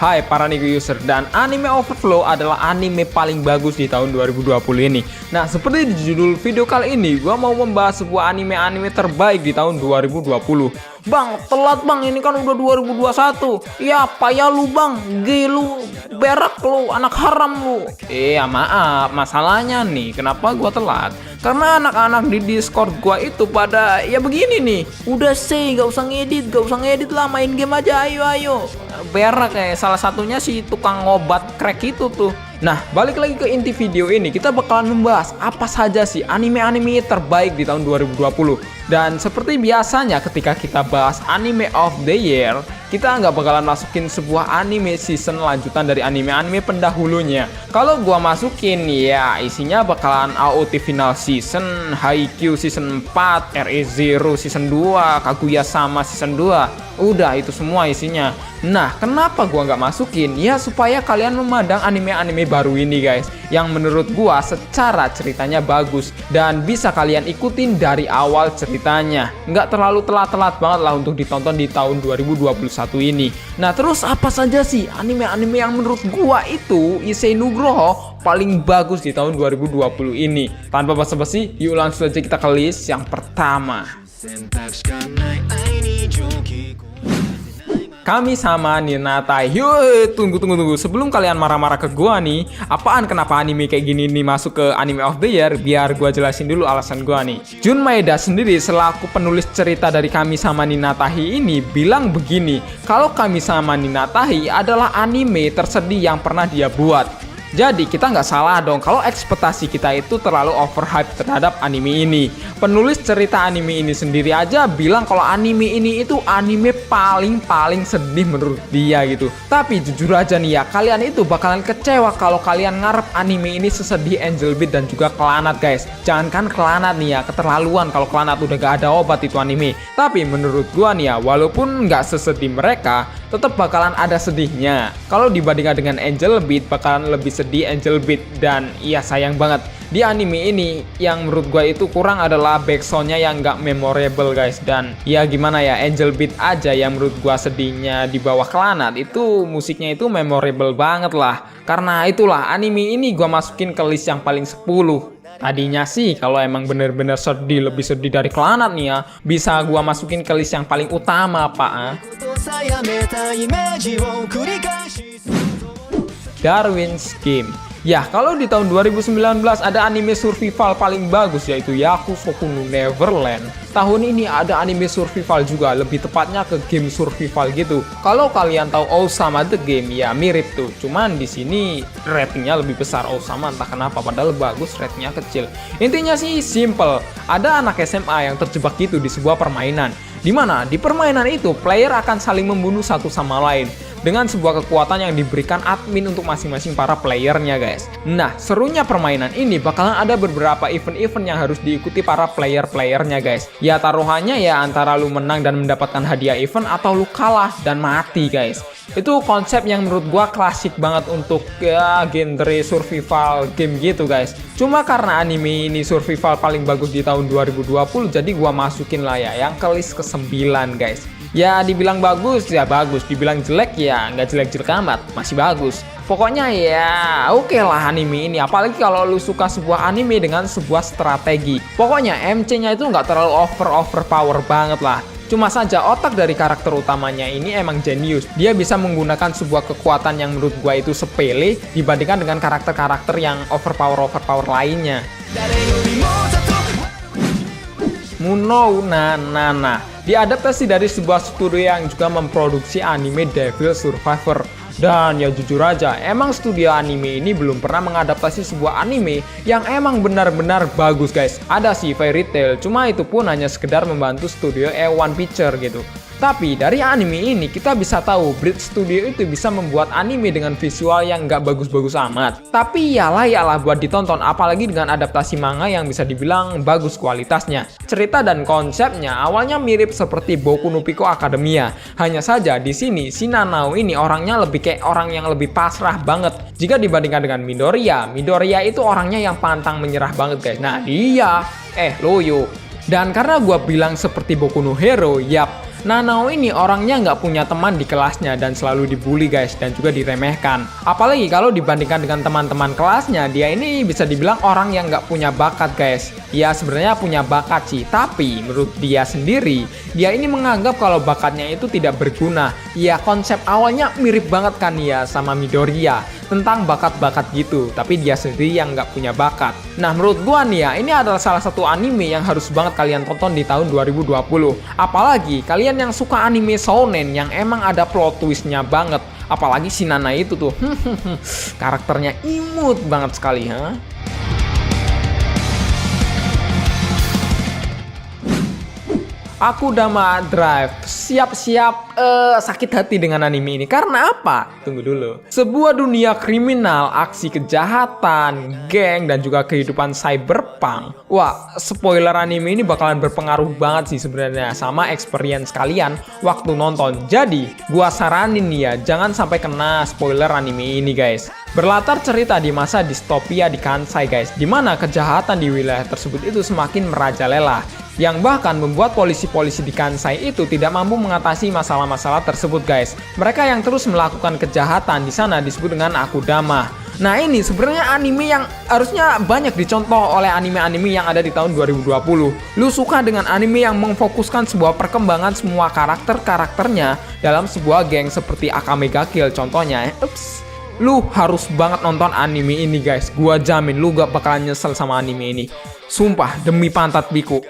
Hai para Nigo user, dan Anime Overflow adalah anime paling bagus di tahun 2020 ini. Nah, seperti di judul video kali ini, gua mau membahas sebuah anime-anime terbaik di tahun 2020. Bang, telat bang, ini kan udah 2021. Ya payah lu bang, lu berak lu, anak haram lu. Maaf, masalahnya nih, kenapa gua telat? Karena anak-anak di Discord gua itu pada ya begini nih. Udah sih, gak usah ngedit lah, main game aja, ayo. Berak kayak salah satunya si tukang ngobat crack itu tuh. Nah, balik lagi ke inti video ini, kita bakalan membahas apa saja sih anime-anime terbaik di tahun 2020. Dan seperti biasanya ketika kita bahas anime of the year, kita nggak bakalan masukin sebuah anime season lanjutan dari anime-anime pendahulunya. Kalau gua masukin ya isinya bakalan AOT final season, Haikyuu season 4, Re:Zero season 2, Kaguya-sama season 2. Udah itu semua isinya. Nah, kenapa gua nggak masukin? Ya supaya kalian memandang anime-anime baru ini guys, yang menurut gua secara ceritanya bagus dan bisa kalian ikutin dari awal ceritanya. Nggak terlalu telat-telat banget lah untuk ditonton di tahun 2021 ini. Nah, terus apa saja sih anime-anime yang menurut gua itu Issei Nugroho paling bagus di tahun 2020 ini? Tanpa basa-basi, yuk langsung aja kita ke list yang pertama. Kami-sama Ninatai. Yuk, tunggu. Sebelum kalian marah-marah ke gua nih, kenapa anime kayak gini nih masuk ke anime of the year? Biar gua jelasin dulu alasan gua nih. Jun Maeda sendiri selaku penulis cerita dari Kami-sama Ninatahi ini bilang begini, kalau Kami-sama Ninatahi adalah anime tersedih yang pernah dia buat. Jadi kita nggak salah dong kalau ekspektasi kita itu terlalu overhype terhadap anime ini. Penulis cerita anime ini sendiri aja bilang kalau anime ini itu anime paling sedih menurut dia gitu. Tapi jujur aja nih ya, kalian itu bakalan kecewa kalau kalian ngarep anime ini sesedih Angel Beat dan juga Clannad guys. Jangankan Clannad nih ya, keterlaluan kalau Clannad udah gak ada obat itu anime. Tapi menurut gua nih ya, walaupun nggak sesedih mereka, tetap bakalan ada sedihnya. Kalau dibandingkan dengan Angel Beat, bakalan lebih sedih Angel Beat. Dan iya sayang banget, di anime ini yang menurut gue itu kurang adalah backsoundnya yang gak memorable guys. Dan ya gimana ya, Angel Beat aja yang menurut gue sedihnya di bawah Clannad, itu musiknya itu memorable banget lah. Karena itulah anime ini gue masukin ke list yang paling 10. Tadinya sih kalau emang bener-bener sedih, lebih sedih dari Clannad nih ya, bisa gua masukin ke list yang paling utama Pak. Darwin's Game. Ya, kalau di tahun 2019 ada anime survival paling bagus yaitu Yakusoku no Neverland. Tahun ini ada anime survival juga, lebih tepatnya ke game survival gitu. Kalau kalian tahu Osama The Game, ya mirip tuh. Cuman di sini ratingnya lebih besar Osama, entah kenapa, padahal bagus ratingnya kecil. Intinya sih simple. Ada anak SMA yang terjebak gitu di sebuah permainan. Dimana di permainan itu player akan saling membunuh satu sama lain dengan sebuah kekuatan yang diberikan admin untuk masing-masing para playernya guys. Nah, serunya permainan ini bakalan ada beberapa event-event yang harus diikuti para player-playernya guys. Ya taruhannya ya antara lu menang dan mendapatkan hadiah event atau lu kalah dan mati guys. Itu konsep yang menurut gua klasik banget untuk ya genre survival game gitu guys. Cuma karena anime ini survival paling bagus di tahun 2020, jadi gua masukin lah ya yang ke list ke-9 guys. Ya dibilang bagus ya bagus, dibilang jelek ya nggak jelek-jelek amat, masih bagus. Pokoknya ya oke lah anime ini, apalagi kalau lu suka sebuah anime dengan sebuah strategi. Pokoknya MC-nya itu nggak terlalu overpower banget lah. Cuma saja otak dari karakter utamanya ini emang jenius. Dia bisa menggunakan sebuah kekuatan yang menurut gua itu sepele dibandingkan dengan karakter-karakter yang overpower lainnya. Munou Nana diadaptasi dari sebuah studio yang juga memproduksi anime Devil Survivor. Dan ya jujur aja, emang studio anime ini belum pernah mengadaptasi sebuah anime yang emang benar-benar bagus guys. Ada sih Fairy Tail, cuma itu pun hanya sekedar membantu studio A1 Picture gitu. Tapi dari anime ini kita bisa tahu Bridge Studio itu bisa membuat anime dengan visual yang nggak bagus-bagus amat. Tapi ya layak buat ditonton, apalagi dengan adaptasi manga yang bisa dibilang bagus kualitasnya. Cerita dan konsepnya awalnya mirip seperti Boku no Pico Academia. Hanya saja di sini si Nanao ini orangnya lebih kayak orang yang lebih pasrah banget. Jika dibandingkan dengan Midoriya, Midoriya itu orangnya yang pantang menyerah banget guys. Nah dia, loyo. Dan karena gua bilang seperti Boku no Hero, yap, Nanao ini orangnya nggak punya teman di kelasnya dan selalu dibully guys, dan juga diremehkan. Apalagi kalau dibandingkan dengan teman-teman kelasnya, dia ini bisa dibilang orang yang nggak punya bakat guys. Ya sebenarnya punya bakat sih, tapi menurut dia sendiri, dia ini menganggap kalau bakatnya itu tidak berguna. Ya konsep awalnya mirip banget kan ya sama Midoriya, tentang bakat-bakat gitu, tapi dia sendiri yang nggak punya bakat. Nah menurut gua nih ya, ini adalah salah satu anime yang harus banget kalian tonton di tahun 2020. Apalagi kalian yang suka anime shounen yang emang ada plot twistnya banget. Apalagi si Nana itu tuh, karakternya imut banget sekali, ha? Akudama Drive, siap-siap sakit hati dengan anime ini. Karena apa? Tunggu dulu. Sebuah dunia kriminal, aksi kejahatan, geng, dan juga kehidupan cyberpunk. Wah, spoiler anime ini bakalan berpengaruh banget sih sebenarnya sama experience kalian waktu nonton. Jadi, gua saranin nih ya, jangan sampai kena spoiler anime ini guys. Berlatar cerita di masa distopia di Kansai guys, dimana kejahatan di wilayah tersebut itu semakin merajalela, yang bahkan membuat polisi-polisi di Kansai itu tidak mampu mengatasi masalah-masalah tersebut guys. Mereka yang terus melakukan kejahatan di sana disebut dengan Akudama. Nah ini sebenarnya anime yang harusnya banyak dicontoh oleh anime-anime yang ada di tahun 2020. Lu suka dengan anime yang memfokuskan sebuah perkembangan semua karakter-karakternya dalam sebuah geng seperti Akame ga Kill contohnya. Lu harus banget nonton anime ini guys. Gua jamin lu gak bakalan nyesel sama anime ini. Sumpah demi pantat biku.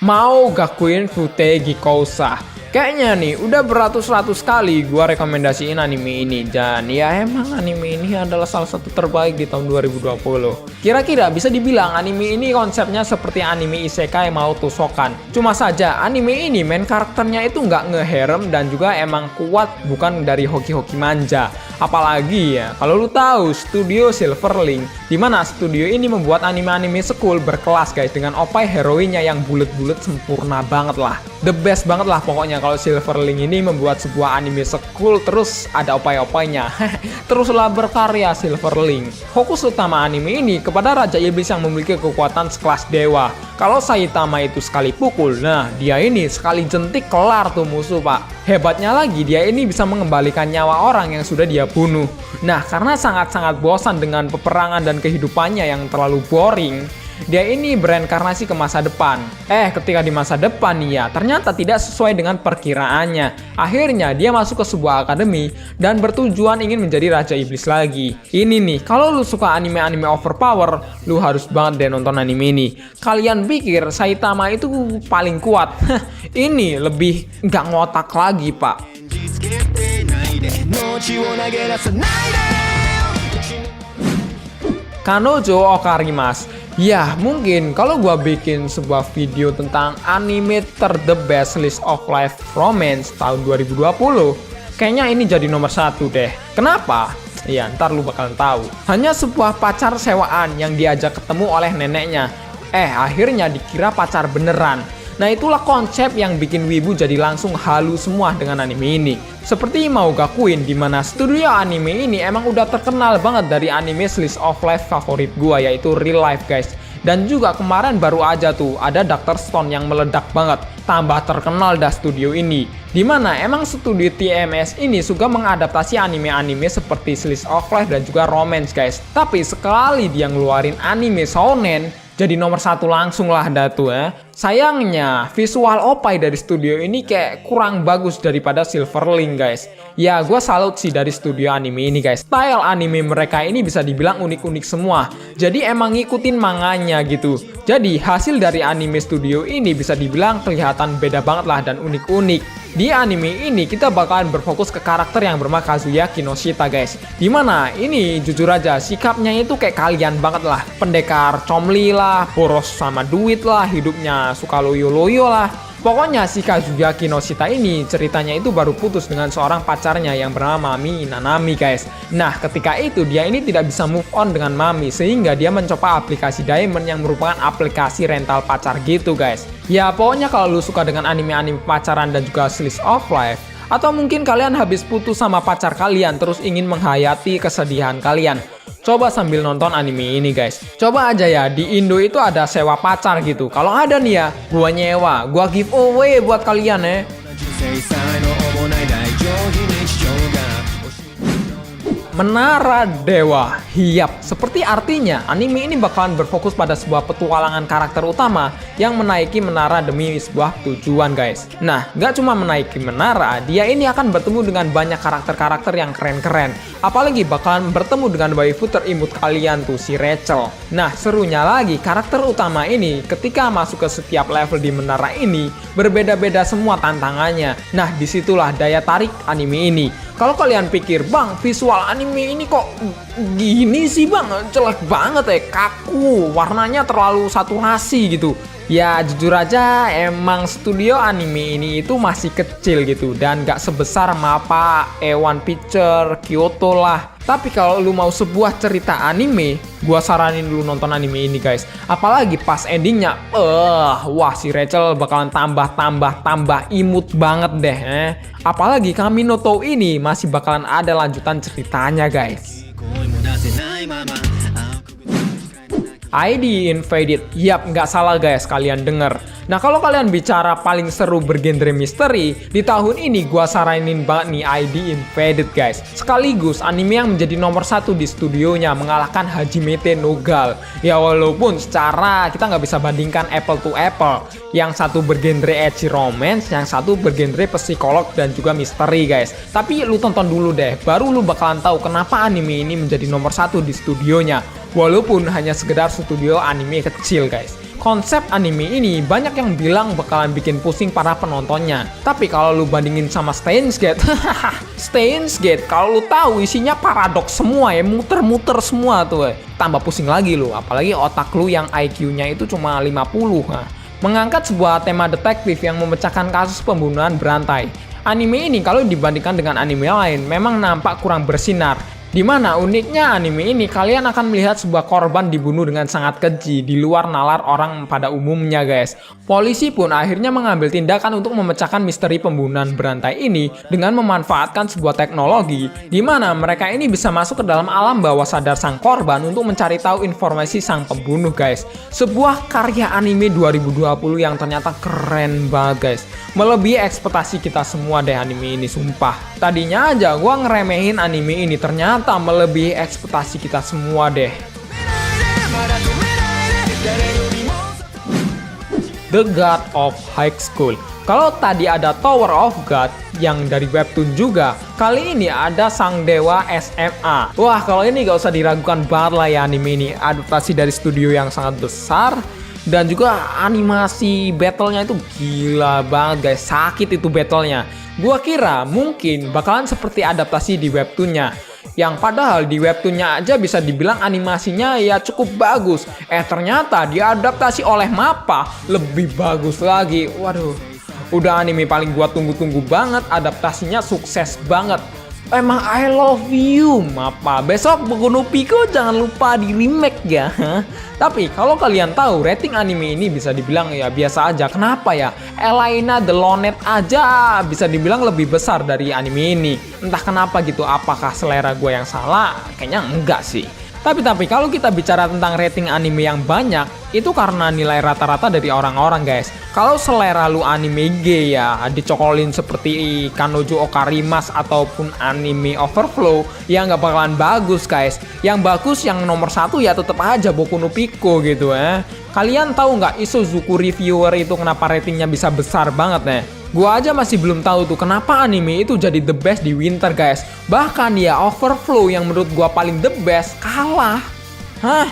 Mao Gakuin Futegi Kousa. Kayaknya nih udah beratus-ratus kali gua rekomendasiin anime ini, dan ya emang anime ini adalah salah satu terbaik di tahun 2020. Kira-kira bisa dibilang anime ini konsepnya seperti anime isekai Mao Tusokan. Cuma saja anime ini main karakternya itu nggak ngeherem dan juga emang kuat, bukan dari hoki-hoki manja. Apalagi ya kalau lu tahu studio Silverlink, dimana studio ini membuat anime-anime school berkelas guys, dengan opai heroinnya yang bulet-bulet sempurna banget lah. The best banget lah pokoknya kalau Silverlink ini membuat sebuah anime school terus ada opai-opainya. Teruslah berkarya Silverlink. Fokus utama anime ini kepada Raja Iblis yang memiliki kekuatan sekelas dewa. Kalau Saitama itu sekali pukul, nah dia ini sekali jentik kelar tuh musuh pak. Hebatnya lagi dia ini bisa mengembalikan nyawa orang yang sudah dia bunuh. Nah karena sangat-sangat bosan dengan peperangan dan kehidupannya yang terlalu boring, dia ini bereinkarnasi ke masa depan. Ketika di masa depan nih ya, ternyata tidak sesuai dengan perkiraannya. Akhirnya dia masuk ke sebuah akademi dan bertujuan ingin menjadi Raja Iblis lagi. Ini nih, kalau lu suka anime-anime overpower, lu harus banget deh nonton anime ini. Kalian pikir Saitama itu paling kuat? Ini lebih nggak ngotak lagi pak. Kanojo Okarimasu. Ya mungkin kalau gua bikin sebuah video tentang anime the best list of life romance tahun 2020, kayaknya ini jadi nomor 1 deh. Kenapa? Ya ntar lu bakalan tahu. Hanya sebuah pacar sewaan yang diajak ketemu oleh neneknya. Akhirnya dikira pacar beneran. Nah itulah konsep yang bikin wibu jadi langsung halu semua dengan anime ini. Seperti Mao Gakuin, dimana studio anime ini emang udah terkenal banget dari anime slice of life favorit gua, yaitu Real Life guys. Dan juga kemarin baru aja tuh ada Dr. Stone yang meledak banget. Tambah terkenal dah studio ini. Dimana emang studio TMS ini suka mengadaptasi anime-anime seperti slice of life dan juga romance guys. Tapi sekali dia ngeluarin anime shounen, jadi nomor 1 langsung lah datu ya. Sayangnya visual opai dari studio ini kayak kurang bagus daripada Silverlink guys. Ya gue salut sih dari studio anime ini guys. Style anime mereka ini bisa dibilang unik-unik semua. Jadi emang ngikutin manganya gitu. Jadi hasil dari anime studio ini bisa dibilang kelihatan beda banget lah dan unik-unik. Di anime ini kita bakalan berfokus ke karakter yang bernama Kazuya Kinoshita guys. Dimana ini jujur aja sikapnya itu kayak kalian banget lah. Pendekar comli lah, boros sama duit lah, hidupnya suka loyo-loyo lah. Pokoknya si Kazuya Kinoshita ini ceritanya itu baru putus dengan seorang pacarnya yang bernama Mami Nanami guys. Nah ketika itu dia ini tidak bisa move on dengan Mami, sehingga dia mencoba aplikasi Diamond yang merupakan aplikasi rental pacar gitu guys. Ya pokoknya kalau lu suka dengan anime-anime pacaran dan juga slice of life, atau mungkin kalian habis putus sama pacar kalian terus ingin menghayati kesedihan kalian, Coba sambil nonton anime ini guys. Coba aja ya, di Indo itu ada sewa pacar gitu. Kalau ada nih ya, gua nyewa, gua giveaway buat kalian ya. Menara Dewa Hyap. Seperti artinya, anime ini bakalan berfokus pada sebuah petualangan karakter utama yang menaiki menara demi sebuah tujuan guys. Nah, gak cuma menaiki menara, dia ini akan bertemu dengan banyak karakter-karakter yang keren-keren. Apalagi bakalan bertemu dengan waifu terimut kalian tuh, si Rachel. Nah, serunya lagi, karakter utama ini ketika masuk ke setiap level di menara ini, berbeda-beda semua tantangannya. Nah, disitulah daya tarik anime ini. Kalau kalian pikir, bang, visual anime ini kok gini sih bang, jelek banget ya, kaku, warnanya terlalu saturasi gitu. Ya jujur aja emang studio anime ini itu masih kecil gitu dan gak sebesar MAPPA, One Picture, Kyoto lah. Tapi kalau lu mau sebuah cerita anime, gua saranin lu nonton anime ini guys. Apalagi pas endingnya, wah si Rachel bakalan tambah imut banget deh. Apalagi Kaminoto ini masih bakalan ada lanjutan ceritanya guys. ID Invaded, yap nggak salah guys kalian denger. Nah kalau kalian bicara paling seru bergenre misteri, di tahun ini gua saranin banget nih ID Invaded guys. Sekaligus anime yang menjadi nomor 1 di studionya mengalahkan Hajimete no Gal. Ya walaupun secara kita nggak bisa bandingkan apple to apple. Yang satu bergenre ecchi romance, yang satu bergenre psikolog dan juga misteri guys. Tapi lu tonton dulu deh, baru lu bakalan tahu kenapa anime ini menjadi nomor 1 di studionya. Walaupun hanya sekedar studio anime kecil guys. Konsep anime ini banyak yang bilang bakalan bikin pusing para penontonnya. Tapi kalau lu bandingin sama Steins Gate, Steins Gate kalau lu tahu isinya paradoks semua ya, muter-muter semua tuh. Tambah pusing lagi lu, apalagi otak lu yang IQ-nya itu cuma 50. Nah, mengangkat sebuah tema detektif yang memecahkan kasus pembunuhan berantai. Anime ini kalau dibandingkan dengan anime lain memang nampak kurang bersinar. Dimana uniknya anime ini kalian akan melihat sebuah korban dibunuh dengan sangat keji di luar nalar orang pada umumnya guys. Polisi pun akhirnya mengambil tindakan untuk memecahkan misteri pembunuhan berantai ini dengan memanfaatkan sebuah teknologi dimana mereka ini bisa masuk ke dalam alam bawah sadar sang korban untuk mencari tahu informasi sang pembunuh guys. Sebuah karya anime 2020 yang ternyata keren banget guys. Melebihi ekspektasi kita semua deh anime ini sumpah. Tadinya aja gua ngeremehin anime ini, ternyata melebihi ekspektasi kita semua deh. The God of High School. Kalau tadi ada Tower of God yang dari webtoon juga, kali ini ada Sang Dewa SMA. Wah kalau ini gak usah diragukan banget lah ya, anime ini adaptasi dari studio yang sangat besar. Dan juga animasi battlenya itu gila banget guys, sakit itu battlenya. Gua kira mungkin bakalan seperti adaptasi di webtoonnya, yang padahal di webtoonnya aja bisa dibilang animasinya ya cukup bagus. Ternyata diadaptasi oleh MAPPA lebih bagus lagi. Waduh, udah anime paling gua tunggu-tunggu banget, adaptasinya sukses banget. Emang I love you MAPPA. Besok Boku no Pico jangan lupa di remake ya. Tapi kalau kalian tahu rating anime ini bisa dibilang ya biasa aja. Kenapa ya? Elena the Lonet aja bisa dibilang lebih besar dari anime ini. Entah kenapa gitu. Apakah selera gue yang salah? Kayaknya enggak sih. Tapi kalau kita bicara tentang rating anime yang banyak, itu karena nilai rata-rata dari orang-orang guys. Kalau selera lu anime G ya dicokolin seperti Kanojo Okarimas ataupun anime Overflow, ya nggak bakalan bagus guys. Yang bagus yang nomor 1 ya tetap aja Boku no Pico gitu ya. Kalian tahu nggak Isuzuku Reviewer itu kenapa ratingnya bisa besar banget nih? Gua aja masih belum tahu tuh kenapa anime itu jadi the best di winter guys. Bahkan ya Overflow yang menurut gua paling the best kalah. Hah?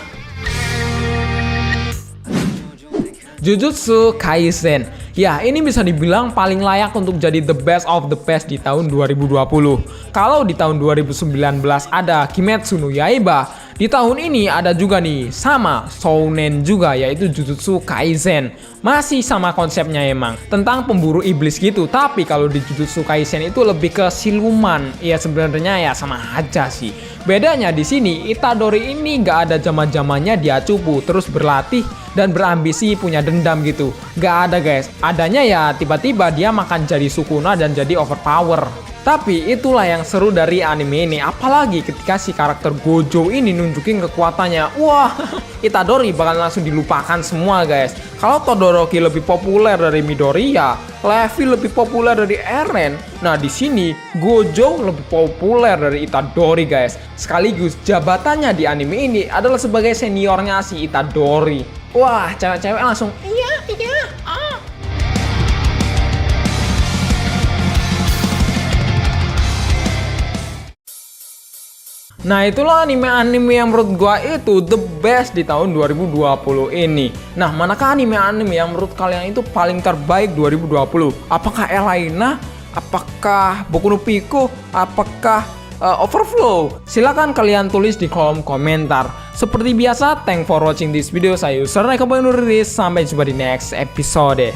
Jujutsu Kaisen. Ya, ini bisa dibilang paling layak untuk jadi the best of the best di tahun 2020. Kalau di tahun 2019 ada Kimetsu no Yaiba, di tahun ini ada juga nih sama shounen juga yaitu Jujutsu Kaisen. Masih sama konsepnya emang, tentang pemburu iblis gitu, tapi kalau di Jujutsu Kaisen itu lebih ke siluman. Ya sebenarnya ya sama aja sih. Bedanya di sini Itadori ini gak ada zaman-zamannya dia cupu terus berlatih dan berambisi punya dendam gitu. Gak ada guys. Adanya ya tiba-tiba dia makan jadi Sukuna dan jadi overpower. Tapi itulah yang seru dari anime ini, apalagi ketika si karakter Gojo ini nunjukin kekuatannya. Wah, Itadori bakal langsung dilupakan semua guys. Kalau Todoroki lebih populer dari Midoriya, Levi lebih populer dari Eren. Nah di sini Gojo lebih populer dari Itadori guys. Sekaligus jabatannya di anime ini adalah sebagai seniornya si Itadori. Wah, cewek-cewek langsung iya. Nah itulah anime-anime yang menurut gua itu the best di tahun 2020 ini. Nah manakah anime-anime yang menurut kalian itu paling terbaik 2020? Apakah Elaina? Apakah Boku no Pico? Apakah Overflow? Silahkan kalian tulis di kolom komentar. Seperti biasa, thanks for watching this video. Saya user Naika Bang Nurris. Sampai jumpa di next episode.